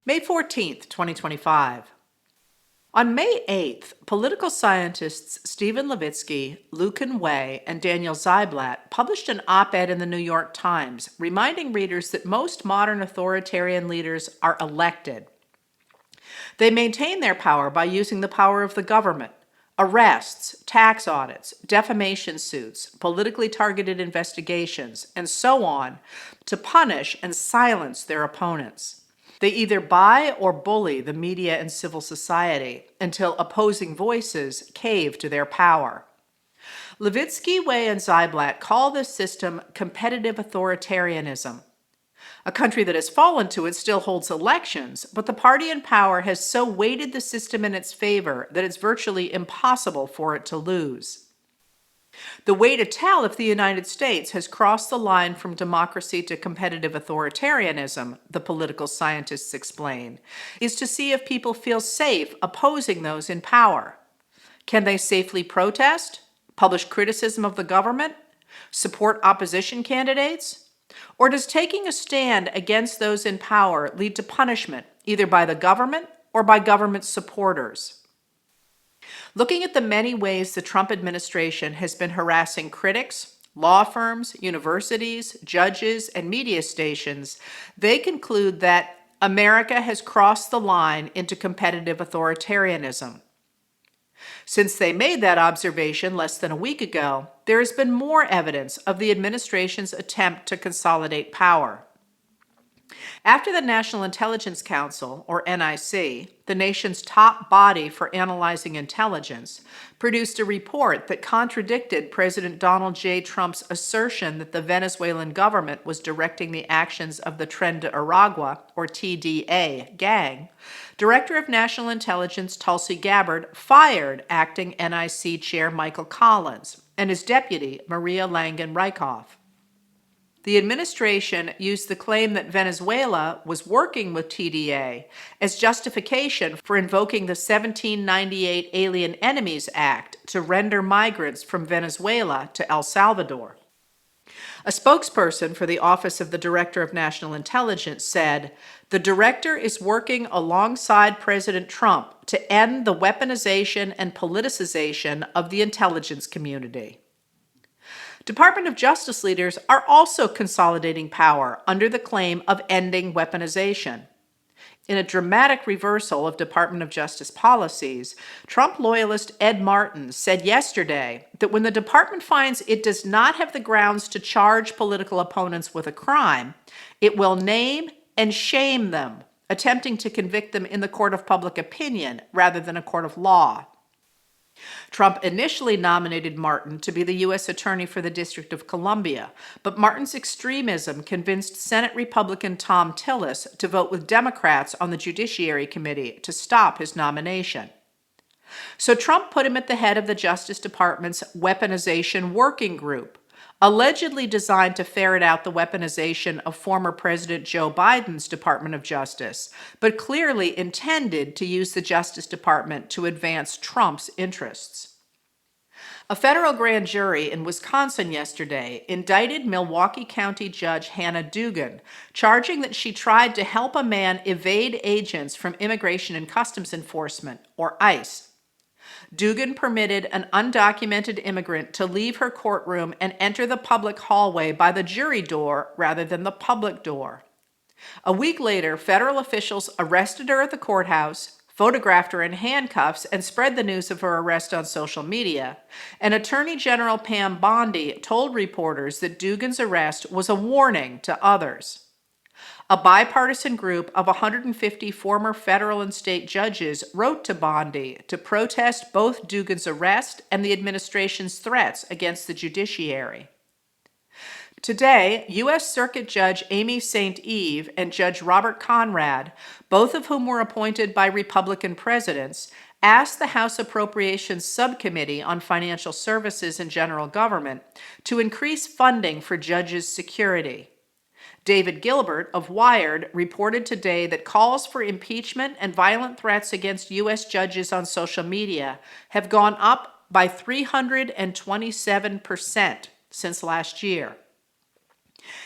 May 14th, 2025. On May 8th, political scientists Stephen Levitsky, Lucan Wei, and Daniel Ziblatt published an op-ed in the New York Times reminding readers that most modern authoritarian leaders are elected. They maintain their power by using the power of the government, arrests, tax audits, defamation suits, politically targeted investigations, and so on, to punish and silence their opponents. They either buy or bully the media and civil society until opposing voices cave to their power. Levitsky, Wei, and Ziblatt call this system competitive authoritarianism. A country that has fallen to it still holds elections, but the party in power has so weighted the system in its favor that it's virtually impossible for it to lose. The way to tell if the United States has crossed the line from democracy to competitive authoritarianism, the political scientists explain, is to see if people feel safe opposing those in power. Can they safely protest, publish criticism of the government, support opposition candidates? Or does taking a stand against those in power lead to punishment, either by the government or by government supporters? Looking at the many ways the Trump administration has been harassing critics, law firms, universities, judges, and media stations, they conclude that America has crossed the line into competitive authoritarianism. Since they made that observation less than a week ago, there has been more evidence of the administration's attempt to consolidate power. After the National Intelligence Council, or NIC, the nation's top body for analyzing intelligence, produced a report that contradicted President Donald J. Trump's assertion that the Venezuelan government was directing the actions of the Tren de Aragua, or TDA, gang, Director of National Intelligence Tulsi Gabbard fired acting NIC Chair Michael Collins and his deputy, Maria Langen-Reichoff. The administration used the claim that Venezuela was working with TDA as justification for invoking the 1798 Alien Enemies Act to render migrants from Venezuela to El Salvador. A spokesperson for the Office of the Director of National Intelligence said, "The director is working alongside President Trump to end the weaponization and politicization of the intelligence community." Department of Justice leaders are also consolidating power under the claim of ending weaponization. In a dramatic reversal of Department of Justice policies, Trump loyalist Ed Martin said yesterday that when the department finds it does not have the grounds to charge political opponents with a crime, it will name and shame them, attempting to convict them in the court of public opinion rather than a court of law. Trump initially nominated Martin to be the U.S. Attorney for the District of Columbia, but Martin's extremism convinced Senate Republican Tom Tillis to vote with Democrats on the Judiciary Committee to stop his nomination. So Trump put him at the head of the Justice Department's Weaponization Working Group, allegedly designed to ferret out the weaponization of former President Joe Biden's Department of Justice, but clearly intended to use the Justice Department to advance Trump's interests. A federal grand jury in Wisconsin yesterday indicted Milwaukee County Judge Hannah Dugan, charging that she tried to help a man evade agents from Immigration and Customs Enforcement, or ICE. Dugan permitted an undocumented immigrant to leave her courtroom and enter the public hallway by the jury door rather than the public door. A week later, federal officials arrested her at the courthouse, photographed her in handcuffs, and spread the news of her arrest on social media. And Attorney General Pam Bondi told reporters that Dugan's arrest was a warning to others. A bipartisan group of 150 former federal and state judges wrote to Bondi to protest both Dugan's arrest and the administration's threats against the judiciary. Today, U.S. Circuit Judge Amy St. Eve and Judge Robert Conrad, both of whom were appointed by Republican presidents, asked the House Appropriations Subcommittee on Financial Services and General Government to increase funding for judges' security. David Gilbert of Wired reported today that calls for impeachment and violent threats against U.S. judges on social media have gone up by 327% since last year.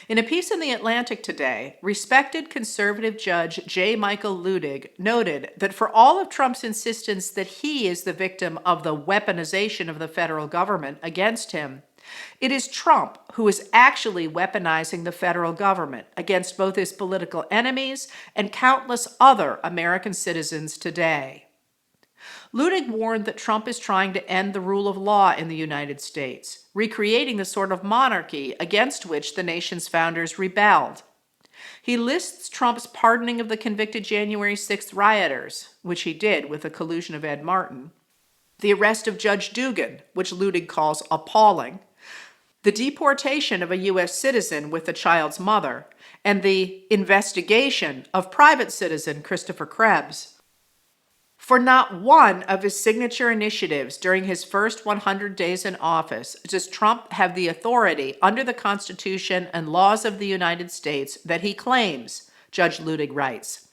In a piece in The Atlantic today, respected conservative judge J. Michael Ludig noted that for all of Trump's insistence that he is the victim of the weaponization of the federal government against him, it is Trump who is actually weaponizing the federal government against both his political enemies and countless other American citizens today. Ludig warned that Trump is trying to end the rule of law in the United States, recreating the sort of monarchy against which the nation's founders rebelled. He lists Trump's pardoning of the convicted January 6th rioters, which he did with the collusion of Ed Martin, the arrest of Judge Dugan, which Ludig calls appalling, the deportation of a U.S. citizen with the child's mother, and the investigation of private citizen Christopher Krebs. For not one of his signature initiatives during his first 100 days in office does Trump have the authority under the Constitution and laws of the United States that he claims, Judge Ludig writes.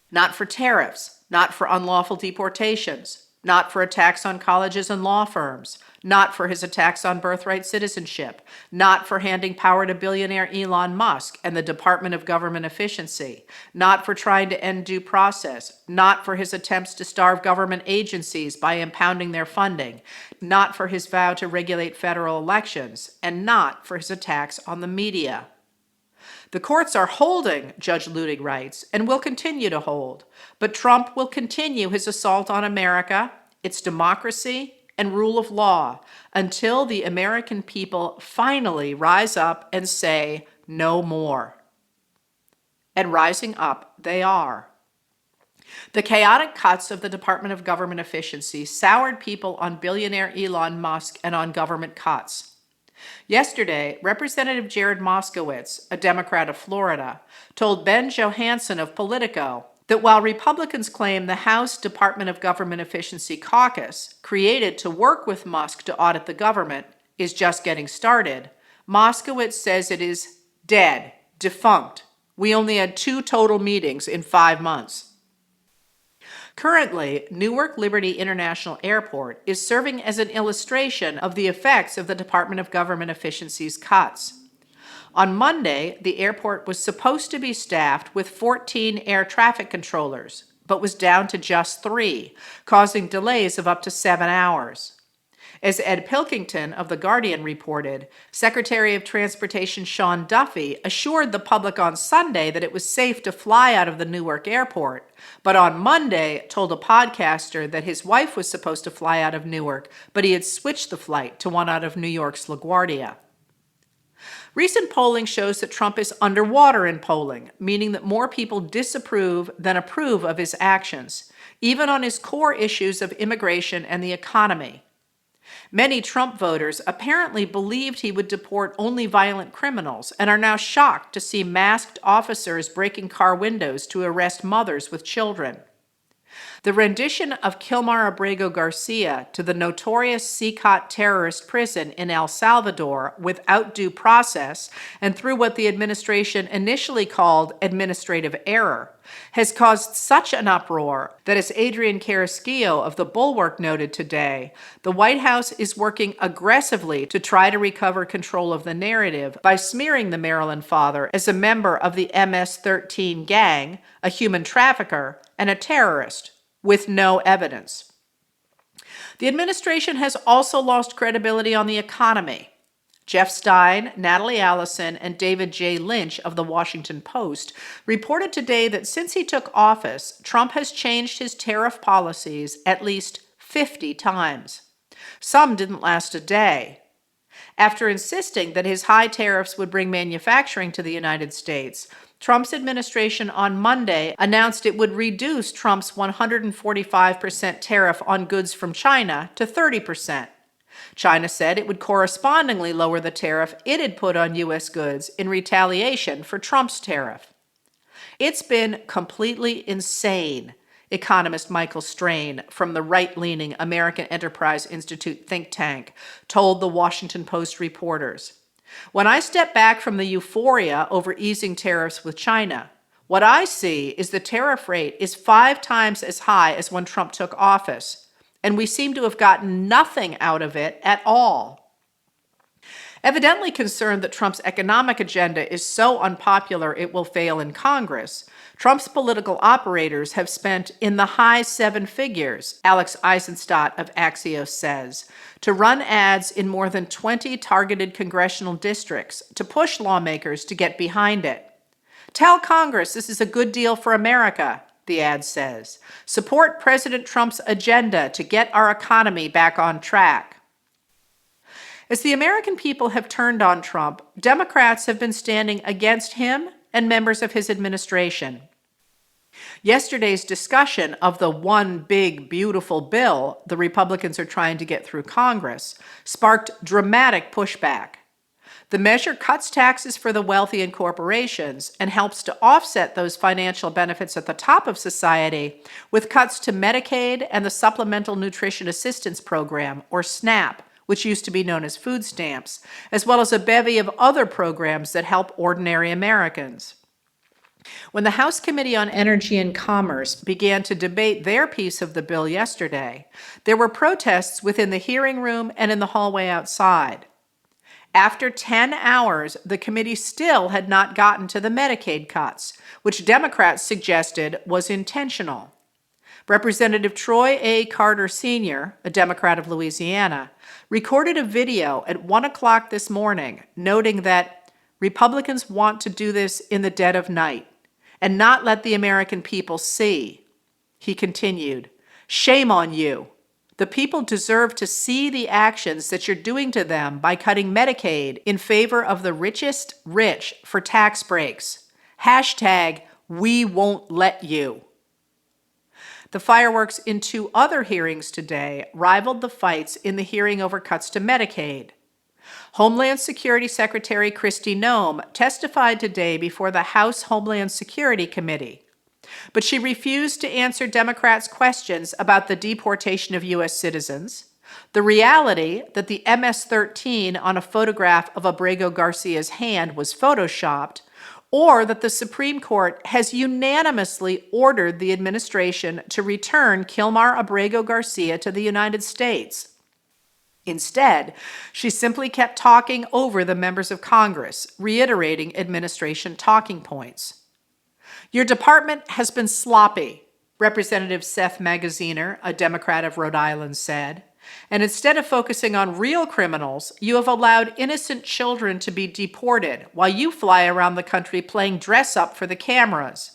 Not for tariffs, not for unlawful deportations, not for attacks on colleges and law firms, not for his attacks on birthright citizenship, not for handing power to billionaire Elon Musk and the Department of Government Efficiency, not for trying to end due process, not for his attempts to starve government agencies by impounding their funding, not for his vow to regulate federal elections, and not for his attacks on the media. The courts are holding, Judge Ludig writes, and will continue to hold, but Trump will continue his assault on America, its democracy, and rule of law until the American people finally rise up and say no more. And rising up they are. The chaotic cuts of the Department of Government Efficiency soured people on billionaire Elon Musk and on government cuts. Yesterday, Representative Jared Moskowitz, a Democrat of Florida, told Ben Johanson of Politico that while Republicans claim the House Department of Government Efficiency Caucus, created to work with Musk to audit the government, is just getting started, Moskowitz says it is dead, defunct. We only had 2 total meetings in 5 months. Currently, Newark Liberty International Airport is serving as an illustration of the effects of the Department of Government Efficiency's cuts. On Monday, the airport was supposed to be staffed with 14 air traffic controllers, but was down to just 3, causing delays of up to 7 hours. As Ed Pilkington of The Guardian reported, Secretary of Transportation Sean Duffy assured the public on Sunday that it was safe to fly out of the Newark Airport, but on Monday told a podcaster that his wife was supposed to fly out of Newark, but he had switched the flight to one out of New York's LaGuardia. Recent polling shows that Trump is underwater in polling, meaning that more people disapprove than approve of his actions, even on his core issues of immigration and the economy. Many Trump voters apparently believed he would deport only violent criminals and are now shocked to see masked officers breaking car windows to arrest mothers with children. The rendition of Kilmar Abrego Garcia to the notorious CCOT terrorist prison in El Salvador without due process and through what the administration initially called administrative error has caused such an uproar that, as Adrian Carrasquillo of The Bulwark noted today, the White House is working aggressively to try to recover control of the narrative by smearing the Maryland father as a member of the MS-13 gang, a human trafficker, and a terrorist, with no evidence. The administration has also lost credibility on the economy. Jeff Stein, Natalie Allison, and David J. Lynch of The Washington Post reported today that since he took office, Trump has changed his tariff policies at least 50 times. Some didn't last a day. After insisting that his high tariffs would bring manufacturing to the United States, Trump's administration on Monday announced it would reduce Trump's 145% tariff on goods from China to 30%. China said it would correspondingly lower the tariff it had put on U.S. goods in retaliation for Trump's tariff. It's been completely insane, economist Michael Strain from the right-leaning American Enterprise Institute think tank told the Washington Post reporters. When I step back from the euphoria over easing tariffs with China, what I see is the tariff rate is 5 times as high as when Trump took office, and we seem to have gotten nothing out of it at all. Evidently concerned that Trump's economic agenda is so unpopular it will fail in Congress, Trump's political operators have spent in the high seven figures, Alex Eisenstadt of Axios says, to run ads in more than 20 targeted congressional districts to push lawmakers to get behind it. Tell Congress this is a good deal for America, the ad says. Support President Trump's agenda to get our economy back on track. As the American people have turned on Trump, Democrats have been standing against him and members of his administration. Yesterday's discussion of the one big, beautiful bill the Republicans are trying to get through Congress sparked dramatic pushback. The measure cuts taxes for the wealthy and corporations and helps to offset those financial benefits at the top of society with cuts to Medicaid and the Supplemental Nutrition Assistance Program, or SNAP, which used to be known as food stamps, as well as a bevy of other programs that help ordinary Americans. When the House Committee on Energy and Commerce began to debate their piece of the bill yesterday, there were protests within the hearing room and in the hallway outside. After 10 hours, the committee still had not gotten to the Medicaid cuts, which Democrats suggested was intentional. Representative Troy A. Carter Sr., a Democrat of Louisiana, recorded a video at 1 o'clock this morning noting that Republicans want to do this in the dead of night and not let the American people see. He continued, "Shame on you. The people deserve to see the actions that you're doing to them by cutting Medicaid in favor of the richest rich for tax breaks. Hashtag, we won't let you." The fireworks in two other hearings today rivaled the fights in the hearing over cuts to Medicaid. Homeland Security Secretary Kristi Noem testified today before the House Homeland Security Committee, but she refused to answer Democrats' questions about the deportation of U.S. citizens, the reality that the MS-13 on a photograph of Abrego Garcia's hand was photoshopped, or that the Supreme Court has unanimously ordered the administration to return Kilmar Abrego Garcia to the United States. Instead, she simply kept talking over the members of Congress, reiterating administration talking points. "Your department has been sloppy," Representative Seth Magaziner, a Democrat of Rhode Island, said. "And instead of focusing on real criminals, you have allowed innocent children to be deported while you fly around the country playing dress-up for the cameras.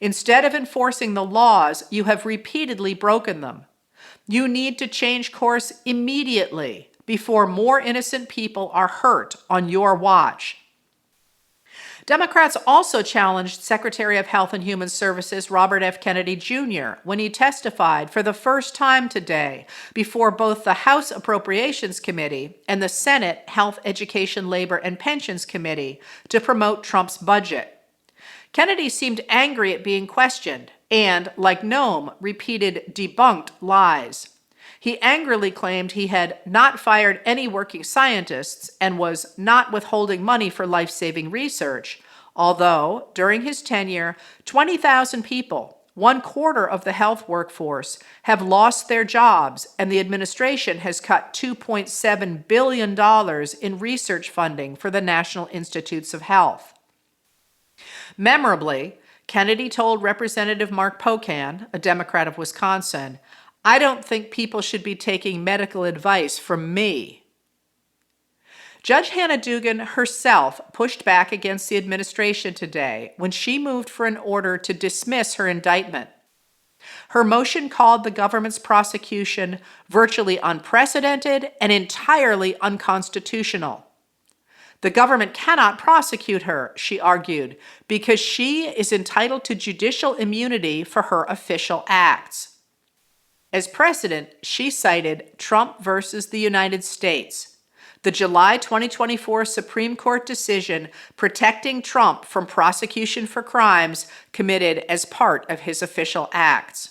Instead of enforcing the laws, you have repeatedly broken them. You need to change course immediately before more innocent people are hurt on your watch." Democrats also challenged Secretary of Health and Human Services Robert F. Kennedy Jr. when he testified for the first time today before both the House Appropriations Committee and the Senate Health, Education, Labor, and Pensions Committee to promote Trump's budget. Kennedy seemed angry at being questioned and, like Noem, repeated debunked lies. He angrily claimed he had not fired any working scientists and was not withholding money for life-saving research, although, during his tenure, 20,000 people, 1/4 of the health workforce, have lost their jobs, and the administration has cut $2.7 billion in research funding for the National Institutes of Health. Memorably, Kennedy told Representative Mark Pocan, a Democrat of Wisconsin, "I don't think people should be taking medical advice from me." Judge Hannah Dugan herself pushed back against the administration today when she moved for an order to dismiss her indictment. Her motion called the government's prosecution virtually unprecedented and entirely unconstitutional. The government cannot prosecute her, she argued, because she is entitled to judicial immunity for her official acts. As precedent, she cited Trump versus the United States, the July 2024 Supreme Court decision protecting Trump from prosecution for crimes committed as part of his official acts.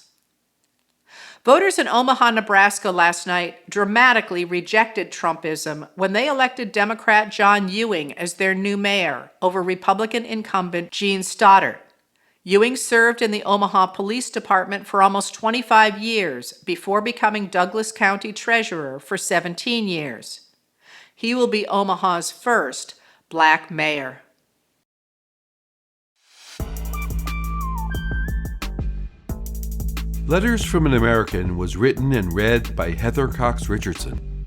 Voters in Omaha, Nebraska last night dramatically rejected Trumpism when they elected Democrat John Ewing as their new mayor over Republican incumbent Gene Stoddard. Ewing served in the Omaha Police Department for almost 25 years before becoming Douglas County Treasurer for 17 years. He will be Omaha's first Black mayor. Letters from an American was written and read by Heather Cox Richardson.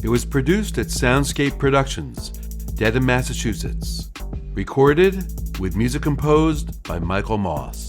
It was produced at Soundscape Productions, Dedham, Massachusetts. Recorded with music composed by Michael Moss.